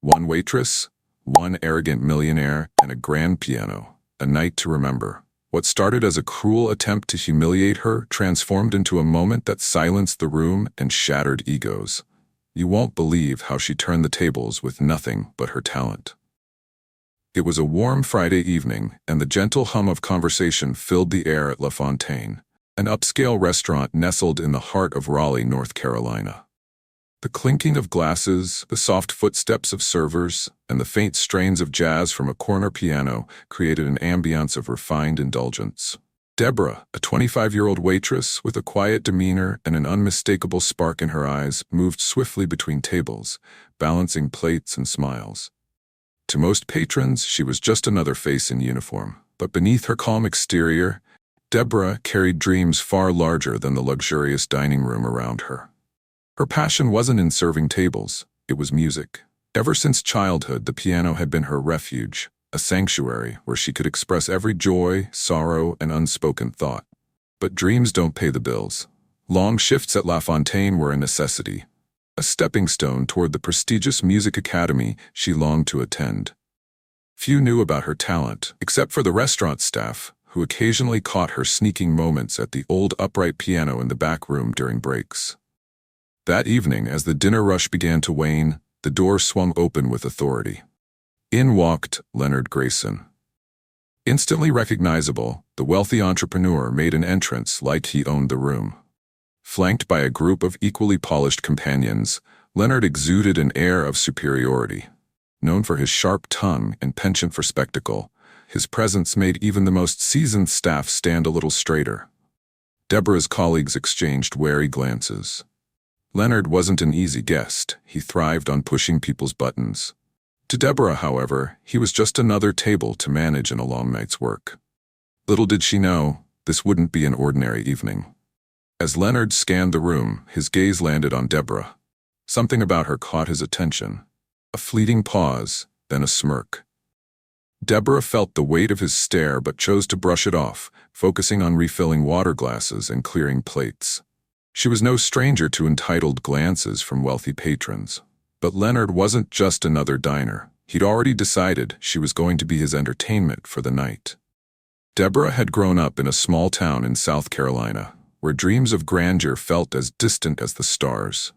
One waitress, one arrogant millionaire, and a grand piano. A night to remember. What started as a cruel attempt to humiliate her transformed into a moment that silenced the room and shattered egos. You won't believe how she turned the tables with nothing but her talent. It was a warm Friday evening, and the gentle hum of conversation filled the air at La Fontaine, an upscale restaurant nestled in the heart of Raleigh, North Carolina. The clinking of glasses, the soft footsteps of servers, and the faint strains of jazz from a corner piano created an ambiance of refined indulgence. Deborah, a 25-year-old waitress with a quiet demeanor and an unmistakable spark in her eyes, moved swiftly between tables, balancing plates and smiles. To most patrons, she was just another face in uniform, but beneath her calm exterior, Deborah carried dreams far larger than the luxurious dining room around her. Her passion wasn't in serving tables, it was music. Ever since childhood, the piano had been her refuge, a sanctuary where she could express every joy, sorrow, and unspoken thought. But dreams don't pay the bills. Long shifts at La Fontaine were a necessity, a stepping stone toward the prestigious music academy she longed to attend. Few knew about her talent, except for the restaurant staff, who occasionally caught her sneaking moments at the old upright piano in the back room during breaks. That evening, as the dinner rush began to wane, the door swung open with authority. In walked Leonard Grayson. Instantly recognizable, the wealthy entrepreneur made an entrance like he owned the room. Flanked by a group of equally polished companions, Leonard exuded an air of superiority. Known for his sharp tongue and penchant for spectacle, his presence made even the most seasoned staff stand a little straighter. Deborah's colleagues exchanged wary glances. Leonard wasn't an easy guest. He thrived on pushing people's buttons. To Deborah, however, he was just another table to manage in a long night's work. Little did she know, this wouldn't be an ordinary evening. As Leonard scanned the room, his gaze landed on Deborah. Something about her caught his attention. A fleeting pause, then a smirk. Deborah felt the weight of his stare but chose to brush it off, focusing on refilling water glasses and clearing plates. She was no stranger to entitled glances from wealthy patrons. But Leonard wasn't just another diner. He'd already decided she was going to be his entertainment for the night. Deborah had grown up in a small town in South Carolina, where dreams of grandeur felt as distant as the stars.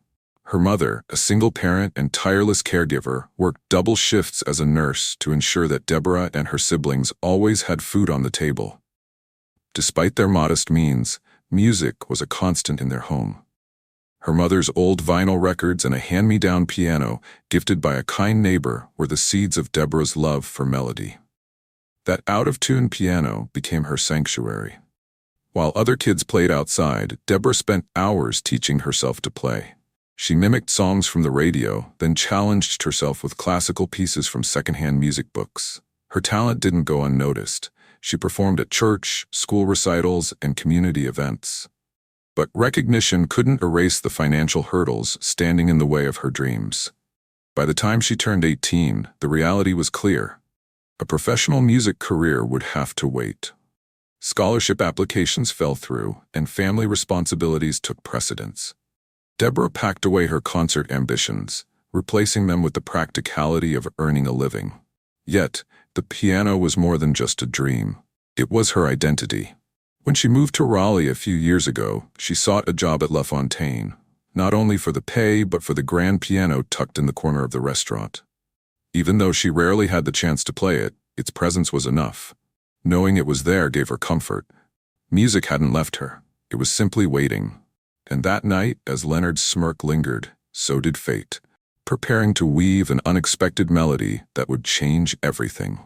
Her mother, a single parent and tireless caregiver, worked double shifts as a nurse to ensure that Deborah and her siblings always had food on the table. Despite their modest means, music was a constant in their home. Her mother's old vinyl records and a hand-me-down piano, gifted by a kind neighbor, were the seeds of Deborah's love for melody. That out-of-tune piano became her sanctuary. While other kids played outside, Deborah spent hours teaching herself to play. She mimicked songs from the radio, then challenged herself with classical pieces from secondhand music books. Her talent didn't go unnoticed. She performed at church, school recitals, and community events. But recognition couldn't erase the financial hurdles standing in the way of her dreams. By the time she turned 18, the reality was clear. A professional music career would have to wait. Scholarship applications fell through, and family responsibilities took precedence. Deborah packed away her concert ambitions, replacing them with the practicality of earning a living. Yet, the piano was more than just a dream. It was her identity. When she moved to Raleigh a few years ago, she sought a job at La Fontaine, not only for the pay but for the grand piano tucked in the corner of the restaurant. Even though she rarely had the chance to play it, its presence was enough. Knowing it was there gave her comfort. Music hadn't left her. It was simply waiting. And that night, as Leonard's smirk lingered, so did fate, preparing to weave an unexpected melody that would change everything.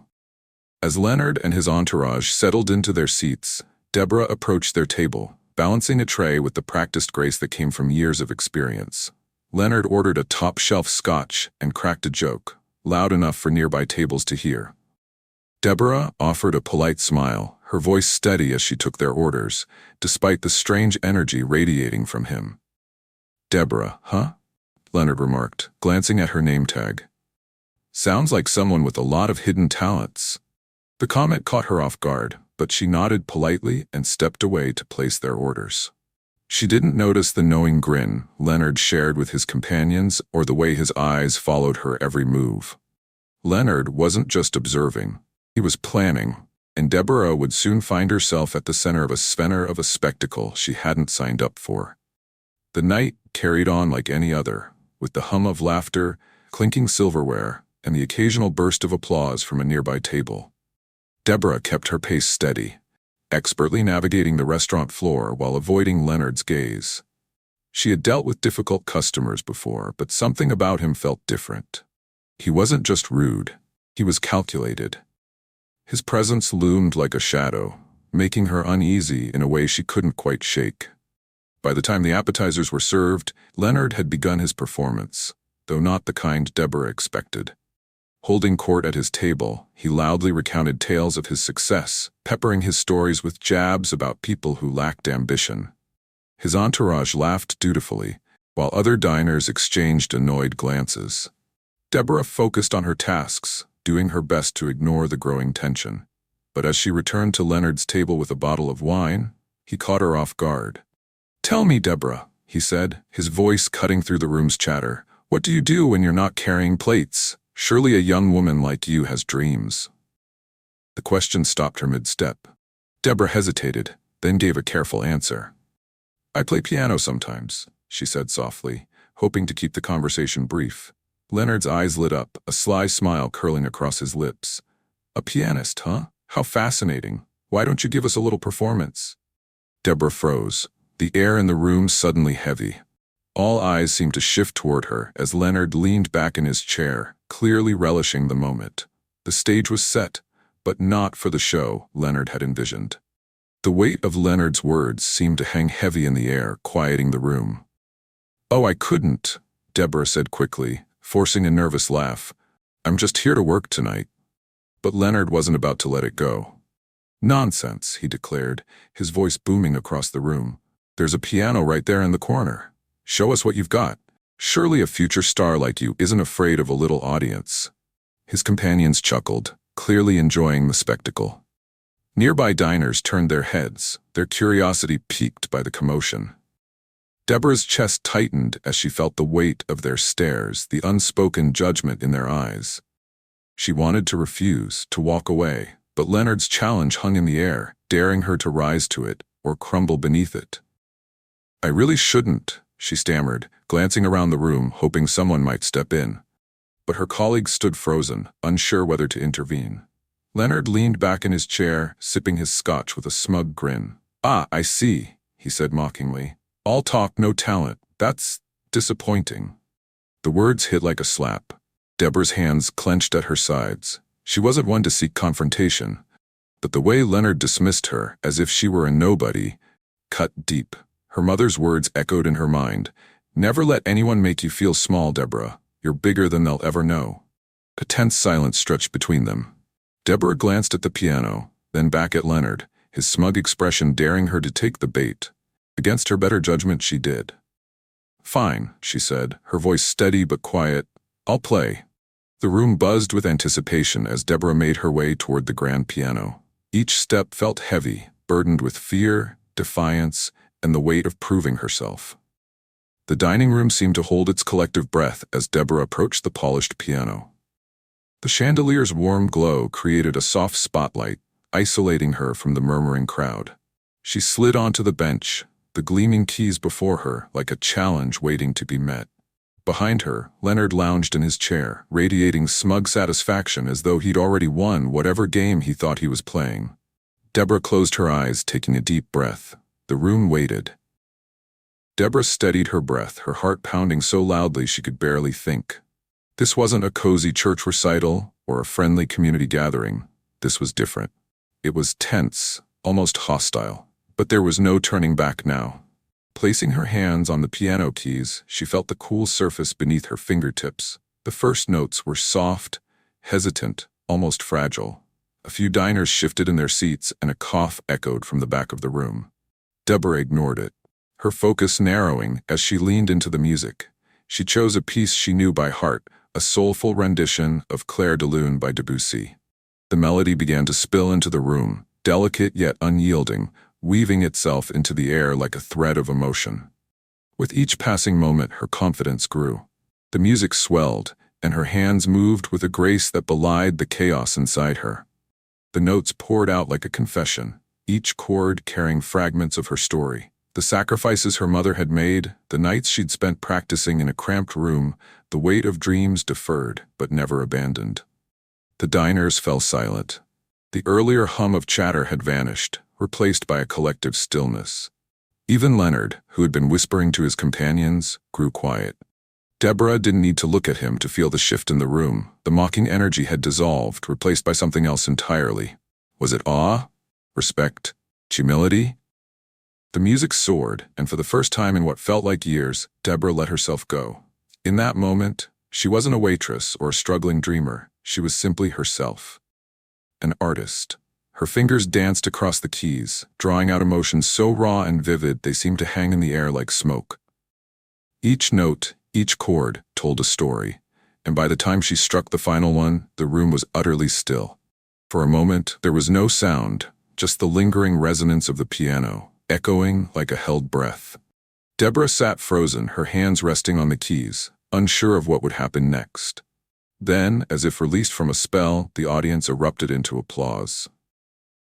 As Leonard and his entourage settled into their seats, Deborah approached their table, balancing a tray with the practiced grace that came from years of experience. Leonard ordered a top-shelf scotch and cracked a joke, loud enough for nearby tables to hear. Deborah offered a polite smile, her voice steady as she took their orders, despite the strange energy radiating from him. "Deborah, huh?" Leonard remarked, glancing at her name tag. "Sounds like someone with a lot of hidden talents." The comment caught her off guard, but she nodded politely and stepped away to place their orders. She didn't notice the knowing grin Leonard shared with his companions or the way his eyes followed her every move. Leonard wasn't just observing, he was planning, and Deborah would soon find herself at the center of a spectacle she hadn't signed up for. The night carried on like any other, with the hum of laughter, clinking silverware, and the occasional burst of applause from a nearby table. Deborah kept her pace steady, expertly navigating the restaurant floor while avoiding Leonard's gaze. She had dealt with difficult customers before, but something about him felt different. He wasn't just rude, he was calculated. His presence loomed like a shadow, making her uneasy in a way she couldn't quite shake. By the time the appetizers were served, Leonard had begun his performance, though not the kind Deborah expected. Holding court at his table, he loudly recounted tales of his success, peppering his stories with jabs about people who lacked ambition. His entourage laughed dutifully, while other diners exchanged annoyed glances. Deborah focused on her tasks, doing her best to ignore the growing tension. But as she returned to Leonard's table with a bottle of wine, he caught her off guard. "Tell me, Deborah," he said, his voice cutting through the room's chatter, "what do you do when you're not carrying plates? Surely a young woman like you has dreams." The question stopped her mid-step. Deborah hesitated, then gave a careful answer. "I play piano sometimes," she said softly, hoping to keep the conversation brief. Leonard's eyes lit up, a sly smile curling across his lips. "A pianist, huh? How fascinating. Why don't you give us a little performance?" Deborah froze, the air in the room suddenly heavy. All eyes seemed to shift toward her as Leonard leaned back in his chair, clearly relishing the moment. The stage was set, but not for the show Leonard had envisioned. The weight of Leonard's words seemed to hang heavy in the air, quieting the room. "Oh, I couldn't," Deborah said quickly, forcing a nervous laugh. "I'm just here to work tonight." But Leonard wasn't about to let it go. "Nonsense," he declared, his voice booming across the room. "There's a piano right there in the corner. Show us what you've got. Surely a future star like you isn't afraid of a little audience." His companions chuckled, clearly enjoying the spectacle. Nearby diners turned their heads, their curiosity piqued by the commotion. Deborah's chest tightened as she felt the weight of their stares, the unspoken judgment in their eyes. She wanted to refuse, to walk away, but Leonard's challenge hung in the air, daring her to rise to it or crumble beneath it. "I really shouldn't," she stammered, glancing around the room, hoping someone might step in. But her colleagues stood frozen, unsure whether to intervene. Leonard leaned back in his chair, sipping his scotch with a smug grin. "Ah, I see," he said mockingly. "All talk, no talent. That's disappointing." The words hit like a slap. Deborah's hands clenched at her sides. She wasn't one to seek confrontation, but the way Leonard dismissed her, as if she were a nobody, cut deep. Her mother's words echoed in her mind. "Never let anyone make you feel small, Deborah. You're bigger than they'll ever know." A tense silence stretched between them. Deborah glanced at the piano, then back at Leonard, his smug expression daring her to take the bait. Against her better judgment, she did. "Fine," she said, her voice steady but quiet. "I'll play." The room buzzed with anticipation as Deborah made her way toward the grand piano. Each step felt heavy, burdened with fear, defiance, and the weight of proving herself. The dining room seemed to hold its collective breath as Deborah approached the polished piano. The chandelier's warm glow created a soft spotlight, isolating her from the murmuring crowd. She slid onto the bench, the gleaming keys before her like a challenge waiting to be met. Behind her, Leonard lounged in his chair, radiating smug satisfaction as though he'd already won whatever game he thought he was playing. Deborah closed her eyes, taking a deep breath. The room waited. Deborah steadied her breath, her heart pounding so loudly she could barely think. This wasn't a cozy church recital or a friendly community gathering. This was different. It was tense, almost hostile. But there was no turning back now. Placing her hands on the piano keys, she felt the cool surface beneath her fingertips. The first notes were soft, hesitant, almost fragile. A few diners shifted in their seats and a cough echoed from the back of the room. Deborah ignored it, her focus narrowing as she leaned into the music. She chose a piece she knew by heart, a soulful rendition of Clair de Lune by Debussy. The melody began to spill into the room, delicate yet unyielding, weaving itself into the air like a thread of emotion. With each passing moment, her confidence grew. The music swelled, and her hands moved with a grace that belied the chaos inside her. The notes poured out like a confession, each chord carrying fragments of her story. The sacrifices her mother had made, the nights she'd spent practicing in a cramped room, the weight of dreams deferred but never abandoned. The diners fell silent. The earlier hum of chatter had vanished, replaced by a collective stillness. Even Leonard, who had been whispering to his companions, grew quiet. Deborah didn't need to look at him to feel the shift in the room. The mocking energy had dissolved, replaced by something else entirely. Was it awe? Respect? Humility? The music soared, and for the first time in what felt like years, Deborah let herself go. In that moment, she wasn't a waitress or a struggling dreamer. She was simply herself. An artist. Her fingers danced across the keys, drawing out emotions so raw and vivid they seemed to hang in the air like smoke. Each note, each chord, told a story, and by the time she struck the final one, the room was utterly still. For a moment, there was no sound, just the lingering resonance of the piano, echoing like a held breath. Deborah sat frozen, her hands resting on the keys, unsure of what would happen next. Then, as if released from a spell, the audience erupted into applause.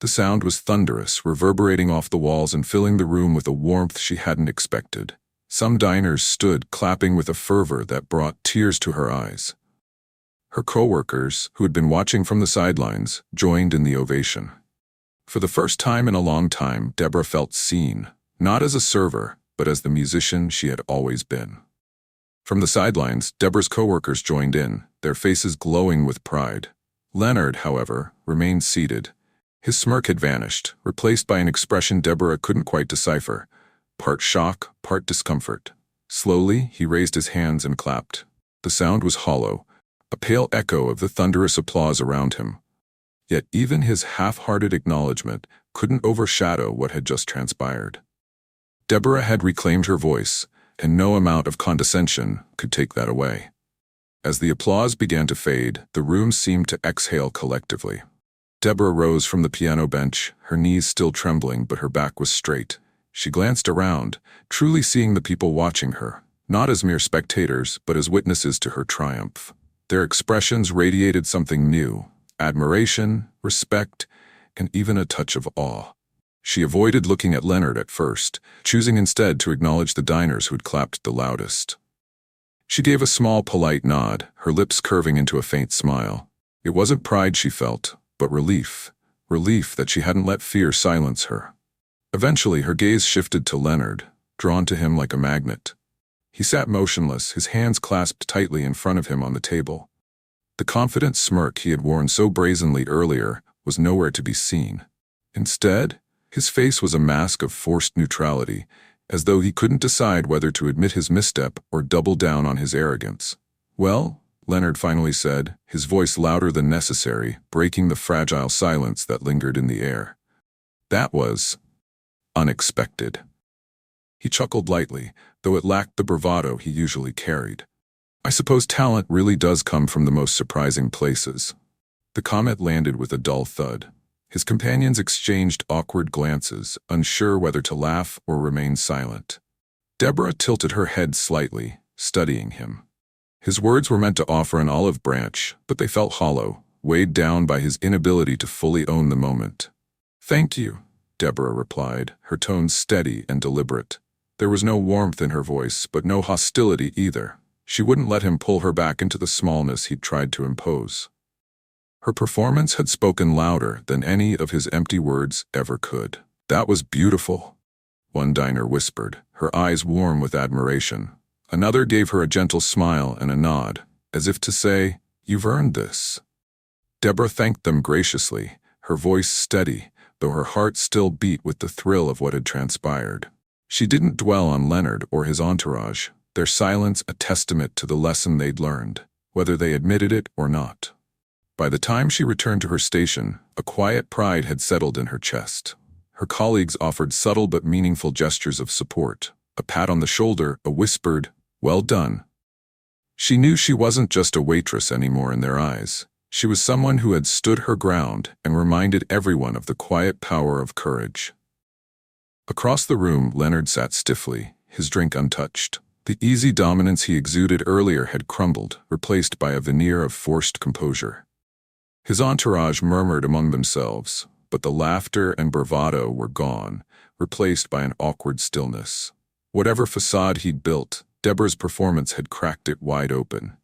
The sound was thunderous, reverberating off the walls and filling the room with a warmth she hadn't expected. Some diners stood, clapping with a fervor that brought tears to her eyes. Her co-workers, who had been watching from the sidelines, joined in the ovation. For the first time in a long time, Deborah felt seen, not as a server, but as the musician she had always been. From the sidelines, Deborah's co-workers joined in, their faces glowing with pride. Leonard, however, remained seated. His smirk had vanished, replaced by an expression Deborah couldn't quite decipher, part shock, part discomfort. Slowly, he raised his hands and clapped. The sound was hollow, a pale echo of the thunderous applause around him. Yet even his half-hearted acknowledgement couldn't overshadow what had just transpired. Deborah had reclaimed her voice, and no amount of condescension could take that away. As the applause began to fade, the room seemed to exhale collectively. Deborah rose from the piano bench, her knees still trembling but her back was straight. She glanced around, truly seeing the people watching her, not as mere spectators but as witnesses to her triumph. Their expressions radiated something new: admiration, respect, and even a touch of awe. She avoided looking at Leonard at first, choosing instead to acknowledge the diners who'd clapped the loudest. She gave a small, polite nod, her lips curving into a faint smile. It wasn't pride she felt, but relief. Relief that she hadn't let fear silence her. Eventually, her gaze shifted to Leonard, drawn to him like a magnet. He sat motionless, his hands clasped tightly in front of him on the table. The confident smirk he had worn so brazenly earlier was nowhere to be seen. Instead, his face was a mask of forced neutrality, as though he couldn't decide whether to admit his misstep or double down on his arrogance. "Well," Leonard finally said, his voice louder than necessary, breaking the fragile silence that lingered in the air. "That was unexpected." He chuckled lightly, though it lacked the bravado he usually carried. "I suppose talent really does come from the most surprising places." The comment landed with a dull thud. His companions exchanged awkward glances, unsure whether to laugh or remain silent. Deborah tilted her head slightly, studying him. His words were meant to offer an olive branch, but they felt hollow, weighed down by his inability to fully own the moment. "Thank you," Deborah replied, her tone steady and deliberate. There was no warmth in her voice, but no hostility either. She wouldn't let him pull her back into the smallness he'd tried to impose. Her performance had spoken louder than any of his empty words ever could. "That was beautiful," one diner whispered, her eyes warm with admiration. Another gave her a gentle smile and a nod, as if to say, "You've earned this." Deborah thanked them graciously, her voice steady, though her heart still beat with the thrill of what had transpired. She didn't dwell on Leonard or his entourage, their silence a testament to the lesson they'd learned, whether they admitted it or not. By the time she returned to her station, a quiet pride had settled in her chest. Her colleagues offered subtle but meaningful gestures of support, a pat on the shoulder, a whispered, "Well done." She knew she wasn't just a waitress anymore in their eyes. She was someone who had stood her ground and reminded everyone of the quiet power of courage. Across the room, Leonard sat stiffly, his drink untouched. The easy dominance he exuded earlier had crumbled, replaced by a veneer of forced composure. His entourage murmured among themselves, but the laughter and bravado were gone, replaced by an awkward stillness. Whatever facade he'd built, Deborah's performance had cracked it wide open.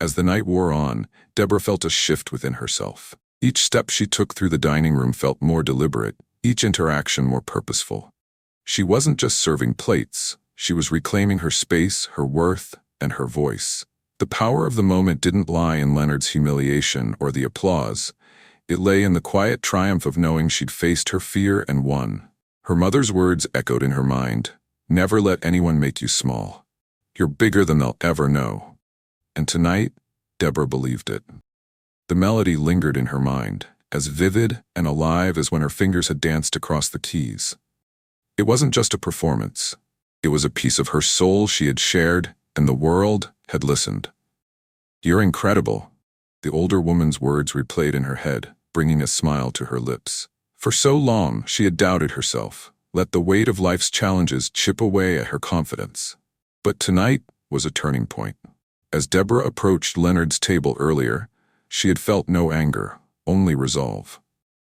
As the night wore on, Deborah felt a shift within herself. Each step she took through the dining room felt more deliberate, each interaction more purposeful. She wasn't just serving plates, she was reclaiming her space, her worth, and her voice. The power of the moment didn't lie in Leonard's humiliation or the applause. It lay in the quiet triumph of knowing she'd faced her fear and won. Her mother's words echoed in her mind. Never let anyone make you small. You're bigger than they'll ever know. And tonight, Deborah believed it. The melody lingered in her mind, as vivid and alive as when her fingers had danced across the keys. It wasn't just a performance. It was a piece of her soul she had shared, and the world had listened. You're incredible. The older woman's words replayed in her head, bringing a smile to her lips. For so long, she had doubted herself, let the weight of life's challenges chip away at her confidence. But tonight was a turning point. As Deborah approached Leonard's table earlier, she had felt no anger, only resolve.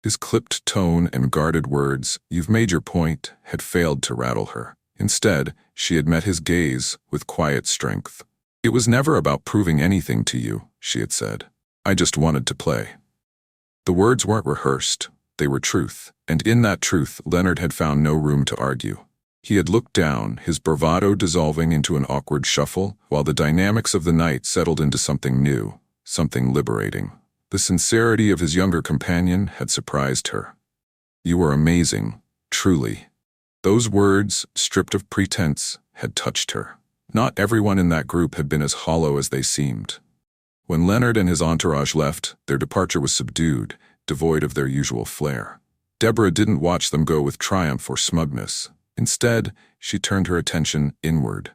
His clipped tone and guarded words, "You've made your point," had failed to rattle her. Instead, she had met his gaze with quiet strength. "It was never about proving anything to you," she had said. "I just wanted to play." The words weren't rehearsed, they were truth, and in that truth Leonard had found no room to argue. He had looked down, his bravado dissolving into an awkward shuffle, while the dynamics of the night settled into something new, something liberating. The sincerity of his younger companion had surprised her. "You were amazing, truly." Those words, stripped of pretense, had touched her. Not everyone in that group had been as hollow as they seemed. When Leonard and his entourage left, their departure was subdued, devoid of their usual flair. Deborah didn't watch them go with triumph or smugness. Instead, she turned her attention inward.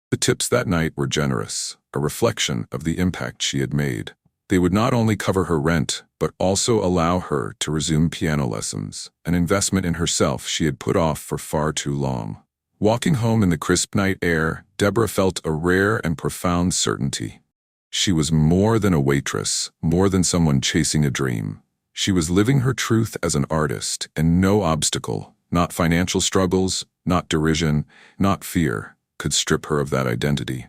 The tips that night were generous, a reflection of the impact she had made. They would not only cover her rent, but also allow her to resume piano lessons, an investment in herself she had put off for far too long. Walking home in the crisp night air, Deborah felt a rare and profound certainty. She was more than a waitress, more than someone chasing a dream. She was living her truth as an artist, and no obstacle, not financial struggles, not derision, not fear, could strip her of that identity.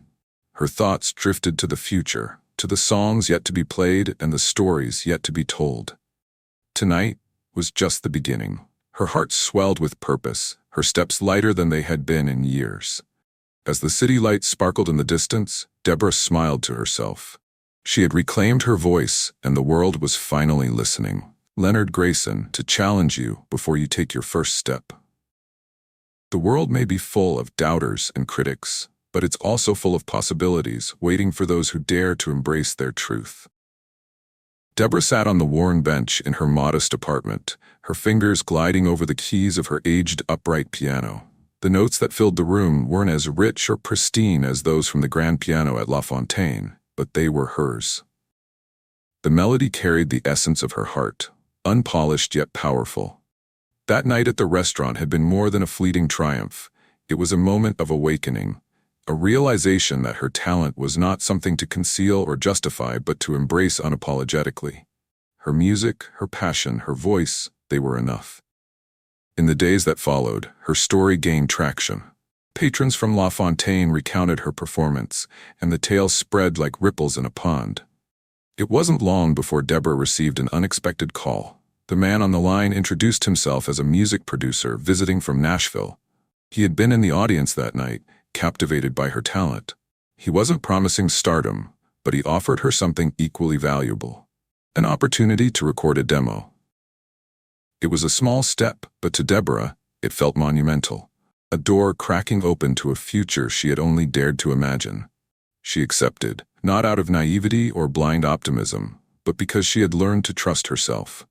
Her thoughts drifted to the future, to the songs yet to be played and the stories yet to be told. Tonight was just the beginning. Her heart swelled with purpose, her steps lighter than they had been in years. As the city lights sparkled in the distance, Deborah smiled to herself. She had reclaimed her voice, and the world was finally listening. Leonard Grayson, to challenge you before you take your first step. The world may be full of doubters and critics, but it's also full of possibilities waiting for those who dare to embrace their truth. Deborah sat on the worn bench in her modest apartment, her fingers gliding over the keys of her aged upright piano. The notes that filled the room weren't as rich or pristine as those from the grand piano at La Fontaine, but they were hers. The melody carried the essence of her heart, unpolished yet powerful. That night at the restaurant had been more than a fleeting triumph. It was a moment of awakening, a realization that her talent was not something to conceal or justify but to embrace unapologetically. Her music, her passion, her voice, they were enough. In the days that followed, her story gained traction. Patrons from La Fontaine recounted her performance, and the tale spread like ripples in a pond. It wasn't long before Deborah received an unexpected call. The man on the line introduced himself as a music producer visiting from Nashville. He had been in the audience that night, captivated by her talent. He wasn't promising stardom, but he offered her something equally valuable: an opportunity to record a demo. It was a small step, but to Deborah, it felt monumental. A door cracking open to a future she had only dared to imagine. She accepted, not out of naivety or blind optimism, but because she had learned to trust herself.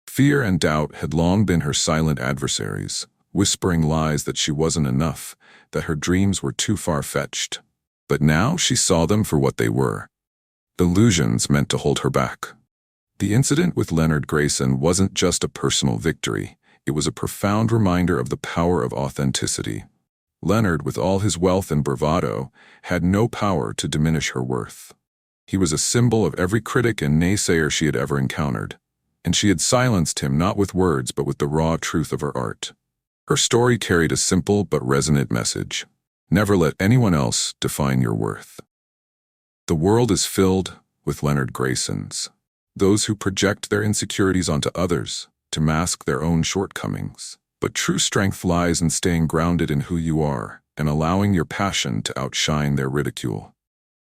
Fear and doubt had long been her silent adversaries, whispering lies that she wasn't enough, that her dreams were too far-fetched. But now she saw them for what they were: illusions meant to hold her back. The incident with Leonard Grayson wasn't just a personal victory, it was a profound reminder of the power of authenticity. Leonard, with all his wealth and bravado, had no power to diminish her worth. He was a symbol of every critic and naysayer she had ever encountered, and she had silenced him not with words but with the raw truth of her art. Her story carried a simple but resonant message. Never let anyone else define your worth. The world is filled with Leonard Graysons, those who project their insecurities onto others to mask their own shortcomings. But true strength lies in staying grounded in who you are and allowing your passion to outshine their ridicule.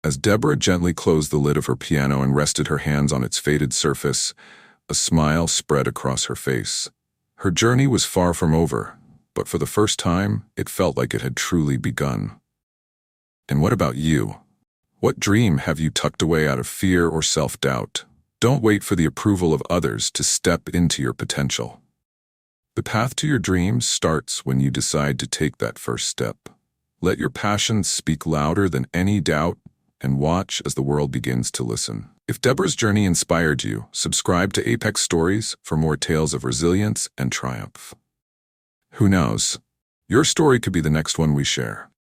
As Deborah gently closed the lid of her piano and rested her hands on its faded surface, a smile spread across her face. Her journey was far from over, but for the first time, it felt like it had truly begun. And what about you? What dream have you tucked away out of fear or self-doubt? Don't wait for the approval of others to step into your potential. The path to your dreams starts when you decide to take that first step. Let your passions speak louder than any doubt, and watch as the world begins to listen. If Deborah's journey inspired you, subscribe to Apex Stories for more tales of resilience and triumph. Who knows? Your story could be the next one we share.